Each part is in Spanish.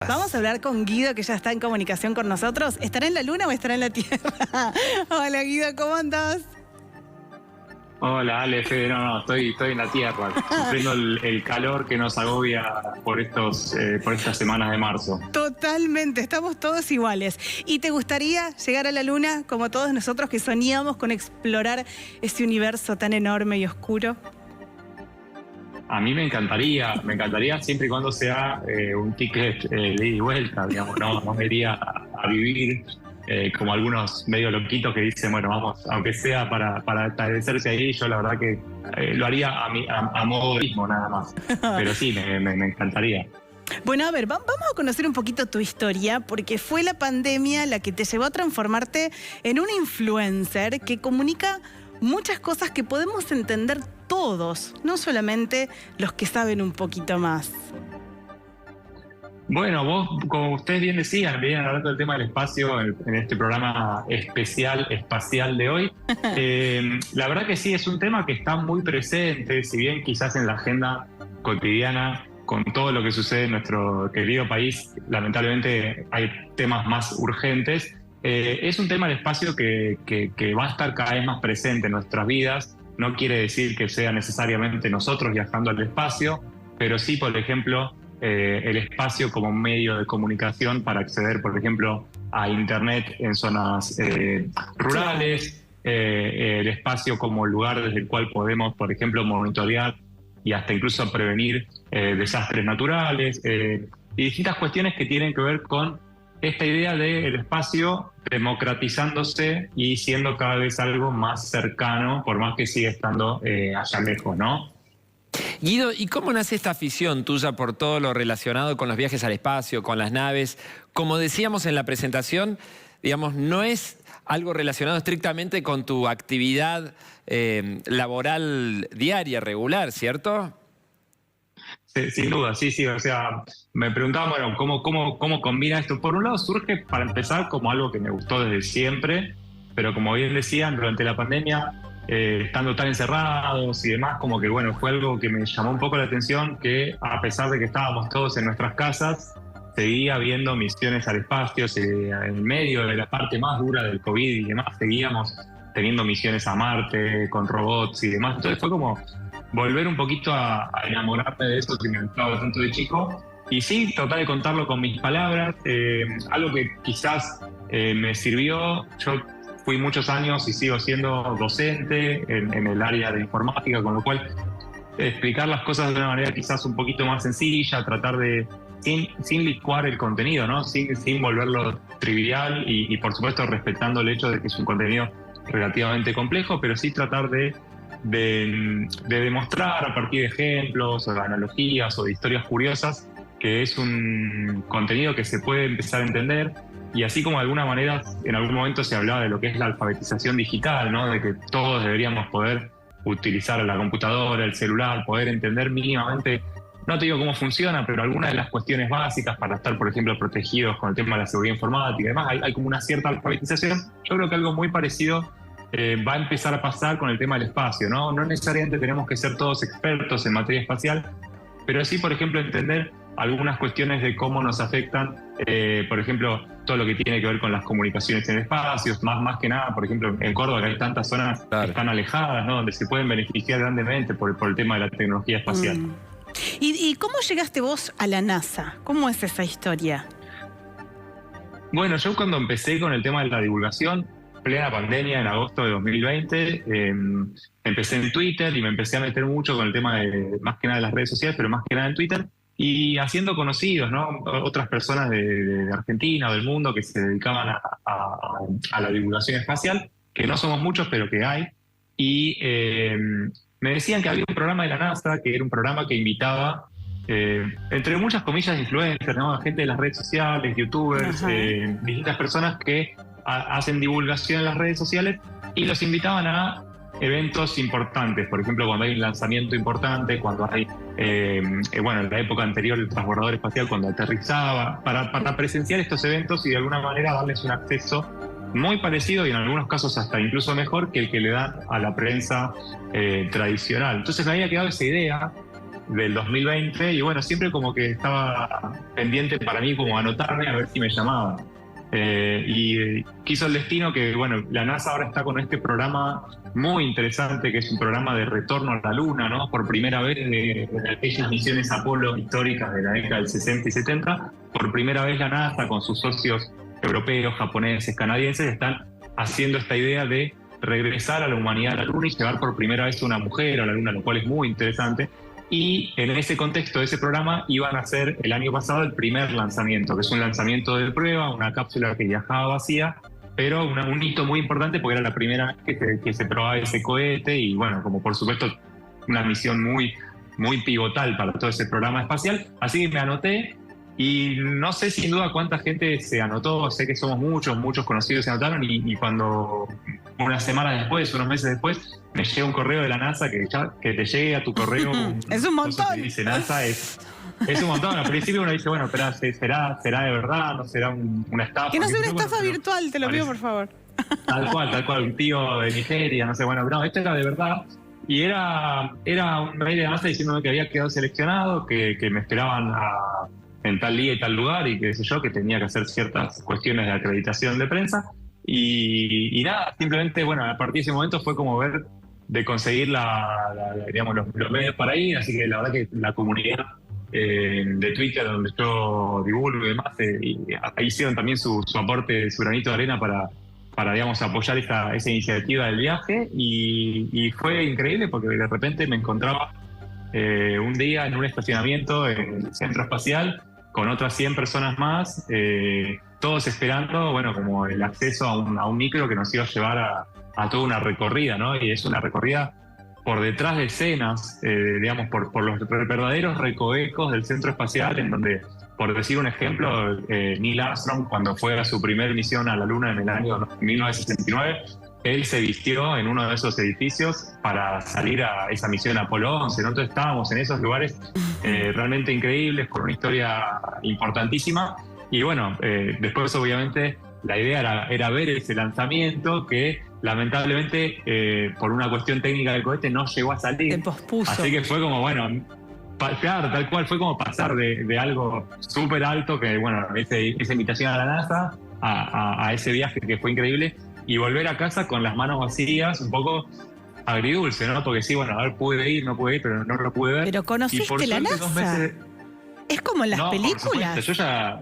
Vamos a hablar con Guido, que ya está en comunicación con nosotros. ¿Estará en la Luna o estará en la Tierra? Hola, Guido, ¿cómo andás? Hola, Ale, Fede, no, estoy en la Tierra, sufriendo el calor que nos agobia por estas semanas de marzo. Totalmente, estamos todos iguales. ¿Y te gustaría llegar a la Luna como todos nosotros que soñamos con explorar ese universo tan enorme y oscuro? A mí me encantaría siempre y cuando sea un ticket de ida y vuelta, digamos, no me iría a vivir como algunos medio loquitos que dicen, bueno, vamos, aunque sea para establecerse ahí, yo la verdad que lo haría a modo de turismo nada más, pero sí, me encantaría. Bueno, a ver, vamos a conocer un poquito tu historia, porque fue la pandemia la que te llevó a transformarte en un influencer que comunica muchas cosas que podemos entender todos, no solamente los que saben un poquito más. Bueno, vos, como ustedes bien decían, venían hablando del tema del espacio en este programa espacial de hoy. La verdad que sí, es un tema que está muy presente, si bien quizás en la agenda cotidiana, con todo lo que sucede en nuestro querido país, lamentablemente hay temas más urgentes. Es un tema del espacio que va a estar cada vez más presente en nuestras vidas. No quiere decir que sea necesariamente nosotros viajando al espacio, pero sí, por ejemplo, el espacio como medio de comunicación para acceder, por ejemplo, a Internet en zonas rurales, el espacio como lugar desde el cual podemos, por ejemplo, monitorear y hasta incluso prevenir desastres naturales y distintas cuestiones que tienen que ver con esta idea del espacio democratizándose y siendo cada vez algo más cercano, por más que siga estando allá lejos, ¿no? Guido, ¿y cómo nace esta afición tuya por todo lo relacionado con los viajes al espacio, con las naves? Como decíamos en la presentación, digamos, no es algo relacionado estrictamente con tu actividad laboral diaria, regular, ¿cierto? Sí, sin duda, sí. O sea, me preguntaban, bueno, ¿cómo combina esto? Por un lado surge, para empezar, como algo que me gustó desde siempre, pero como bien decían, durante la pandemia, estando tan encerrados y demás, como que bueno, fue algo que me llamó un poco la atención, que a pesar de que estábamos todos en nuestras casas, seguía habiendo misiones al espacio, en medio de la parte más dura del COVID y demás, seguíamos teniendo misiones a Marte, con robots y demás. Entonces fue como volver un poquito a enamorarme de eso que me gustaba tanto de chico. Y sí, tratar de contarlo con mis palabras, algo que quizás me sirvió. Yo fui muchos años y sigo siendo docente en el área de informática, con lo cual explicar las cosas de una manera quizás un poquito más sencilla, tratar de, sin licuar el contenido, ¿no? Sin volverlo trivial y por supuesto respetando el hecho de que es un contenido relativamente complejo, pero sí tratar de demostrar a partir de ejemplos o de analogías o de historias curiosas que es un contenido que se puede empezar a entender. Y así como de alguna manera en algún momento se hablaba de lo que es la alfabetización digital, ¿no? De que todos deberíamos poder utilizar la computadora, el celular, poder entender mínimamente, no te digo cómo funciona, pero algunas de las cuestiones básicas para estar, por ejemplo, protegidos con el tema de la seguridad informática y demás. Hay como una cierta alfabetización. Yo creo que algo muy parecido va a empezar a pasar con el tema del espacio, ¿no? No necesariamente tenemos que ser todos expertos en materia espacial, pero sí, por ejemplo, entender algunas cuestiones de cómo nos afectan, por ejemplo, todo lo que tiene que ver con las comunicaciones en el espacio, más que nada, por ejemplo, en Córdoba, que hay tantas zonas que están alejadas, ¿no? Donde se pueden beneficiar grandemente por el tema de la tecnología espacial. ¿Y cómo llegaste vos a la NASA? ¿Cómo es esa historia? Bueno, yo cuando empecé con el tema de la divulgación, plena pandemia, en agosto de 2020, empecé en Twitter y me empecé a meter mucho con el tema de, más que nada de las redes sociales, pero más que nada en Twitter, y haciendo conocidos, ¿no? Otras personas de Argentina o del mundo que se dedicaban a la divulgación espacial, que no somos muchos, pero que hay, y me decían que había un programa de la NASA, que era un programa que invitaba, entre muchas comillas, influencers, ¿no? Gente de las redes sociales, youtubers, distintas personas que hacen divulgación en las redes sociales y los invitaban a eventos importantes, por ejemplo, cuando hay un lanzamiento importante, cuando hay, bueno, en la época anterior el transbordador espacial cuando aterrizaba, para presenciar estos eventos y de alguna manera darles un acceso muy parecido y en algunos casos hasta incluso mejor que el que le dan a la prensa tradicional. Entonces me había quedado esa idea del 2020 y bueno, siempre como que estaba pendiente para mí como anotarme a ver si me llamaban. Y quiso el destino que, bueno, la NASA ahora está con este programa muy interesante, que es un programa de retorno a la Luna, ¿no? Por primera vez de aquellas misiones Apolo históricas de la década del 60 y 70, por primera vez la NASA con sus socios europeos, japoneses, canadienses, están haciendo esta idea de regresar a la humanidad a la Luna y llevar por primera vez una mujer a la Luna, lo cual es muy interesante. Y en ese contexto de ese programa iban a hacer el año pasado el primer lanzamiento, que es un lanzamiento de prueba, una cápsula que viajaba vacía, pero un hito muy importante porque era la primera vez que se probaba ese cohete y bueno, como por supuesto una misión muy, muy pivotal para todo ese programa espacial. Así que me anoté y no sé sin duda cuánta gente se anotó, sé que somos muchos conocidos se anotaron y cuando unas semanas después, unos meses después, me llega un correo de la NASA que te llegue a tu correo. Es un montón. Que dice NASA, es un montón. Al principio uno dice, bueno, espera, ¿será de verdad? ¿No será una estafa? Que no sea una estafa virtual, te lo pido por favor. Tal cual, un tío de Nigeria, no sé, bueno, no, esto era de verdad. Y era un mail de la NASA diciéndome que había quedado seleccionado, que me esperaban en tal día y tal lugar y qué sé yo, que tenía que hacer ciertas cuestiones de acreditación de prensa. Y nada, simplemente, bueno, a partir de ese momento fue como ver de conseguir digamos, los medios para ir, así que la verdad que la comunidad de Twitter donde yo divulgo y demás, ahí hicieron también su aporte, su granito de arena para digamos, apoyar esa iniciativa del viaje y fue increíble porque de repente me encontraba un día en un estacionamiento en el centro espacial con otras 100 personas más, todos esperando, bueno, como el acceso a un micro que nos iba a llevar a toda una recorrida, ¿no? Y es una recorrida por detrás de escenas, digamos, por los verdaderos recovecos del centro espacial, en donde, por decir un ejemplo, Neil Armstrong, cuando fue a su primera misión a la Luna en el año 1969, él se vistió en uno de esos edificios para salir a esa misión Apolo 11. Nosotros estábamos en esos lugares realmente increíbles, con una historia importantísima. Y bueno, después obviamente la idea era ver ese lanzamiento que lamentablemente por una cuestión técnica del cohete no llegó a salir. Se pospuso. Así que fue como, bueno, claro, tal cual, fue como pasar de algo súper alto, que bueno, esa invitación a la NASA, a ese viaje que fue increíble, y volver a casa con las manos vacías, un poco agridulce, ¿no? Porque sí, bueno, a ver, pude ir, pero no lo pude ver. Pero conociste la NASA. Es como en las películas. Yo ya...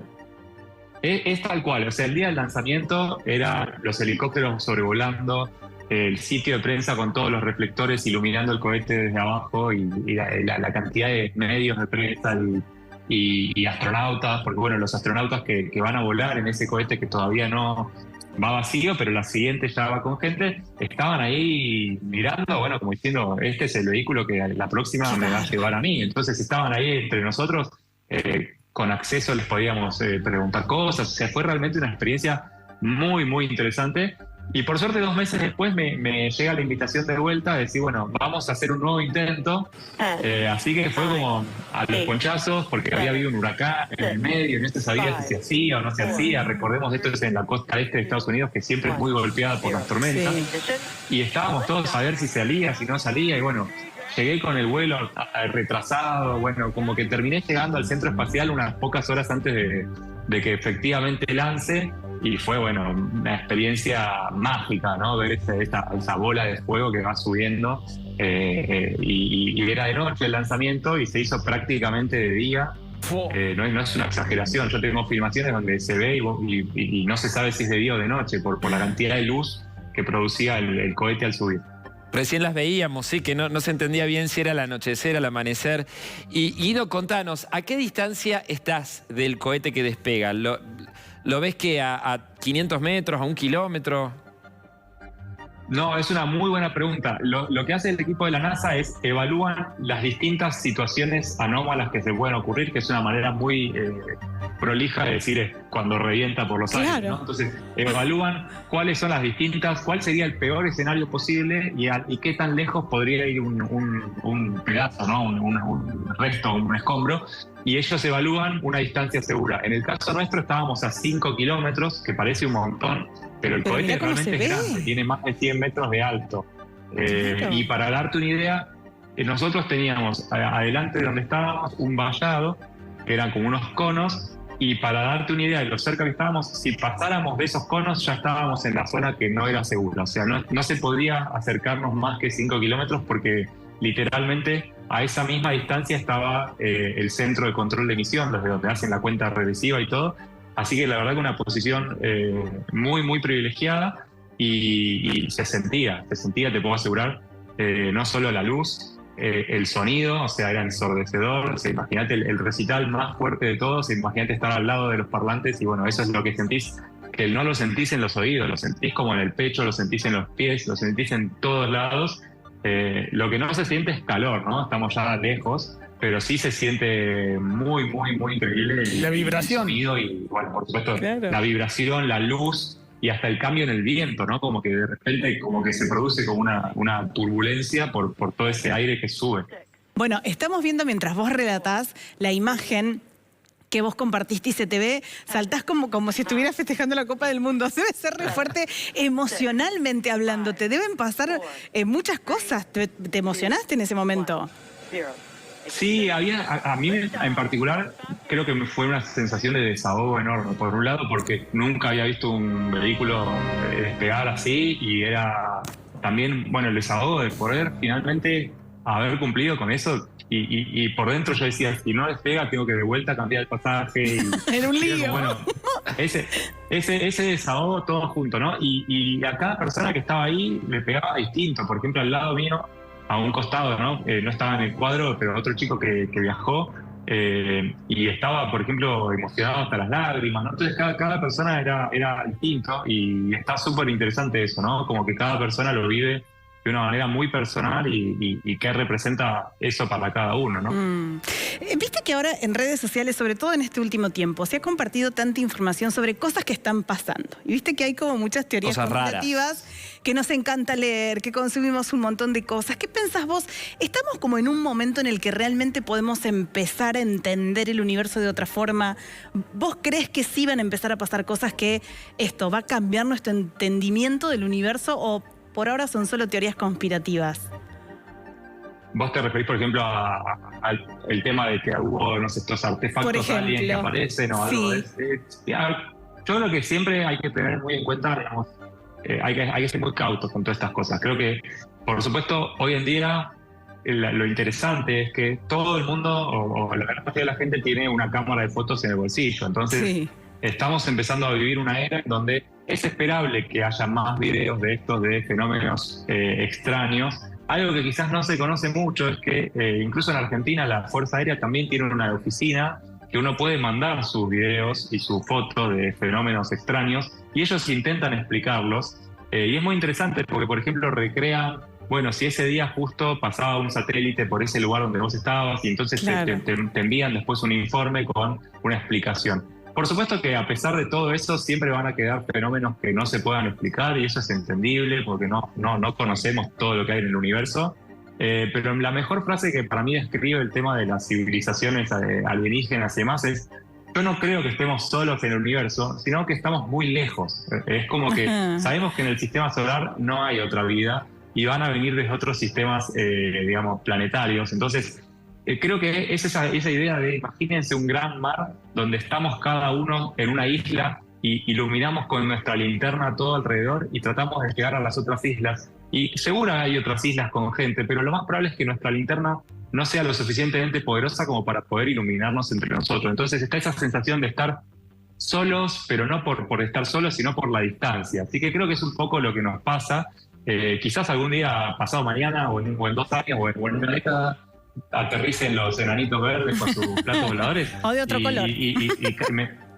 Es tal cual, o sea, el día del lanzamiento eran los helicópteros sobrevolando, el sitio de prensa con todos los reflectores iluminando el cohete desde abajo y la cantidad de medios de prensa y astronautas, porque bueno, los astronautas que van a volar en ese cohete que todavía no va vacío, pero la siguiente ya va con gente, estaban ahí mirando, bueno, como diciendo, este es el vehículo que la próxima me va a llevar a mí. Entonces estaban ahí entre nosotros, con acceso les podíamos preguntar cosas, o sea, fue realmente una experiencia muy, muy interesante. Y por suerte 2 meses después me llega la invitación de vuelta a decir, bueno, vamos a hacer un nuevo intento. Así que fue como a los ponchazos, porque había habido un huracán en el medio, no se sabía si se hacía o no se hacía. Recordemos, esto es en la costa este de Estados Unidos, que siempre es muy golpeada por las tormentas. Y estábamos todos a ver si salía, si no salía, y bueno, llegué con el vuelo retrasado, bueno, como que terminé llegando al centro espacial unas pocas horas antes de que efectivamente lance. Y fue, bueno, una experiencia mágica, ¿no? Ver esa bola de fuego que va subiendo. Y era de noche el lanzamiento y se hizo prácticamente de día. No es una exageración. Yo tengo filmaciones donde se ve y no se sabe si es de día o de noche por la cantidad de luz que producía el cohete al subir. Recién las veíamos, sí, que no se entendía bien si era el anochecer, el amanecer. Y Guido, contanos, ¿a qué distancia estás del cohete que despega? ¿Lo ves que a 500 metros, a 1 kilómetro? No, es una muy buena pregunta. Lo que hace el equipo de la NASA es evalúan las distintas situaciones anómalas que se pueden ocurrir, que es una manera muy prolija de decir cuando revienta por los aires, ¿no? Entonces, evalúan cuáles son las distintas, cuál sería el peor escenario posible y qué tan lejos podría ir un pedazo, ¿no? Un resto, un escombro. Y ellos evalúan una distancia segura. En el caso nuestro estábamos a 5 kilómetros, que parece un montón, pero el cohete realmente es grande, tiene más de 100 metros de alto. Y para darte una idea, nosotros teníamos adelante de donde estábamos un vallado, que eran como unos conos, y para darte una idea de lo cerca que estábamos, si pasáramos de esos conos ya estábamos en la zona que no era segura. O sea, no se podía acercarnos más que 5 kilómetros porque literalmente a esa misma distancia estaba el centro de control de emisión, desde donde hacen la cuenta regresiva y todo. Así que la verdad que una posición muy, muy privilegiada y se sentía, te puedo asegurar, no solo la luz, el sonido, o sea, era ensordecedor. O sea, imagínate el recital más fuerte de todos, imagínate estar al lado de los parlantes y bueno, eso es lo que sentís, que no lo sentís en los oídos, lo sentís como en el pecho, lo sentís en los pies, lo sentís en todos lados. Lo que no se siente es calor, ¿no? Estamos ya lejos, pero sí se siente muy, muy, muy increíble. La vibración. El sonido y, bueno, por supuesto, Claro. La vibración, la luz y hasta el cambio en el viento, ¿no? Como que de repente como que se produce como una turbulencia por todo ese aire que sube. Bueno, estamos viendo mientras vos relatás la imagen que vos compartiste y se te ve, saltás como si estuvieras festejando la Copa del Mundo. Debe ser re fuerte emocionalmente hablando. Te deben pasar muchas cosas. ¿Te emocionaste en ese momento? Sí, a mí en particular creo que fue una sensación de desahogo enorme. Por un lado, porque nunca había visto un vehículo despegar así y era también, bueno, el desahogo de poder finalmente haber cumplido con eso. Y por dentro yo decía, si no despega, tengo que de vuelta cambiar el pasaje. Era un lío. Bueno, ese desahogo todo junto, ¿no? Y a cada persona que estaba ahí le pegaba distinto. Por ejemplo, al lado mío, a un costado, ¿no? No estaba en el cuadro, pero otro chico que viajó y estaba, por ejemplo, emocionado hasta las lágrimas, ¿no? Entonces cada persona era distinto y está súper interesante eso, ¿no? Como que cada persona lo vive de una manera muy personal y que representa eso para cada uno, ¿no? Viste que ahora en redes sociales, sobre todo en este último tiempo, se ha compartido tanta información sobre cosas que están pasando. Y viste que hay como muchas teorías Cosas conspirativas que nos encanta leer, que consumimos un montón de cosas. ¿Qué pensás vos? ¿Estamos como en un momento en el que realmente podemos empezar a entender el universo de otra forma? ¿Vos crees que sí van a empezar a pasar cosas que esto va a cambiar nuestro entendimiento del universo o por ahora son solo teorías conspirativas? ¿Vos te referís, por ejemplo, al tema de que hubo, no sé, estos artefactos aliens que aparecen o algo? Sí. Yo creo que siempre hay que tener muy en cuenta, digamos, hay que ser muy cautos con todas estas cosas. Creo que, por supuesto, hoy en día lo interesante es que todo el mundo, o la gran mayoría de la gente, tiene una cámara de fotos en el bolsillo. Entonces, Sí. estamos empezando a vivir una era en donde es esperable que haya más videos de estos, de fenómenos extraños. Algo que quizás no se conoce mucho es que incluso en Argentina la Fuerza Aérea también tiene una oficina que uno puede mandar sus videos y sus fotos de fenómenos extraños y ellos intentan explicarlos. Y es muy interesante porque, por ejemplo, recrean, bueno, si ese día justo pasaba un satélite por ese lugar donde vos estabas y entonces Claro. te envían después un informe con una explicación. Por supuesto que a pesar de todo eso siempre van a quedar fenómenos que no se puedan explicar y eso es entendible porque no conocemos todo lo que hay en el universo. Pero la mejor frase que para mí describe el tema de las civilizaciones alienígenas y demás es: yo no creo que estemos solos en el universo, sino que estamos muy lejos. Es como que sabemos que en el sistema solar no hay otra vida y van a venir desde otros sistemas, digamos, planetarios. Entonces, creo que es esa idea de, imagínense un gran mar donde estamos cada uno en una isla y iluminamos con nuestra linterna todo alrededor y tratamos de llegar a las otras islas. Y seguro hay otras islas con gente, pero lo más probable es que nuestra linterna no sea lo suficientemente poderosa como para poder iluminarnos entre nosotros. Entonces está esa sensación de estar solos, pero no por estar solos, sino por la distancia. Así que creo que es un poco lo que nos pasa. Quizás algún día, pasado mañana, o en 2 años, o en una década, aterricen los enanitos verdes con sus platos voladores. O de otro color.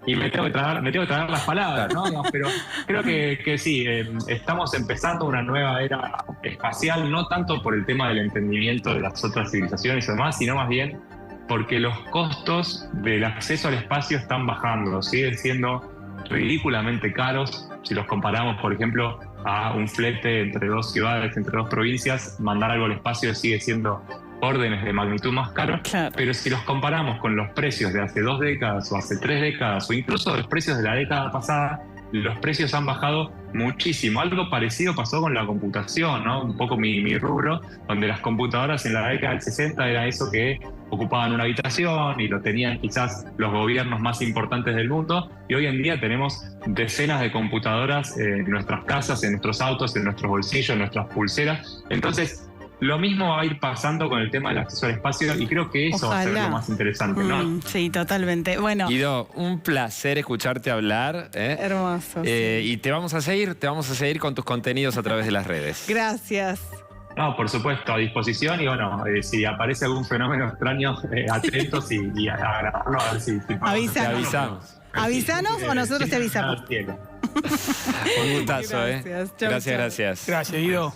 Y me tengo que tragar las palabras, ¿no? Pero creo que sí, estamos empezando una nueva era espacial, no tanto por el tema del entendimiento de las otras civilizaciones y demás, sino más bien porque los costos del acceso al espacio están bajando, siguen siendo ridículamente caros. Si los comparamos, por ejemplo, a un flete entre 2 ciudades, entre 2 provincias, mandar algo al espacio sigue siendo órdenes de magnitud más caro. Claro. Pero si los comparamos con los precios de hace 2 décadas o hace 3 décadas o incluso los precios de la década pasada, los precios han bajado muchísimo. Algo parecido pasó con la computación, ¿no? Un poco mi rubro, donde las computadoras en la década del 60 era eso que ocupaban una habitación y lo tenían quizás los gobiernos más importantes del mundo, y hoy en día tenemos decenas de computadoras en nuestras casas, en nuestros autos, en nuestros bolsillos, en nuestras pulseras. Entonces, lo mismo va a ir pasando con el tema del acceso al espacio, y creo que eso va a ser lo más interesante, ¿no? Sí, totalmente. Bueno, Guido, un placer escucharte hablar. hermoso. Y te vamos a seguir con tus contenidos a través de las redes. Gracias. No, por supuesto, a disposición, y bueno, si aparece algún fenómeno extraño, atentos y a grabarlo, a ver si Avísanos. Te avisamos. ¿Avísanos o nosotros te avisamos? Un gustazo, Gracias. Chau, chau. Gracias. Gracias, Guido.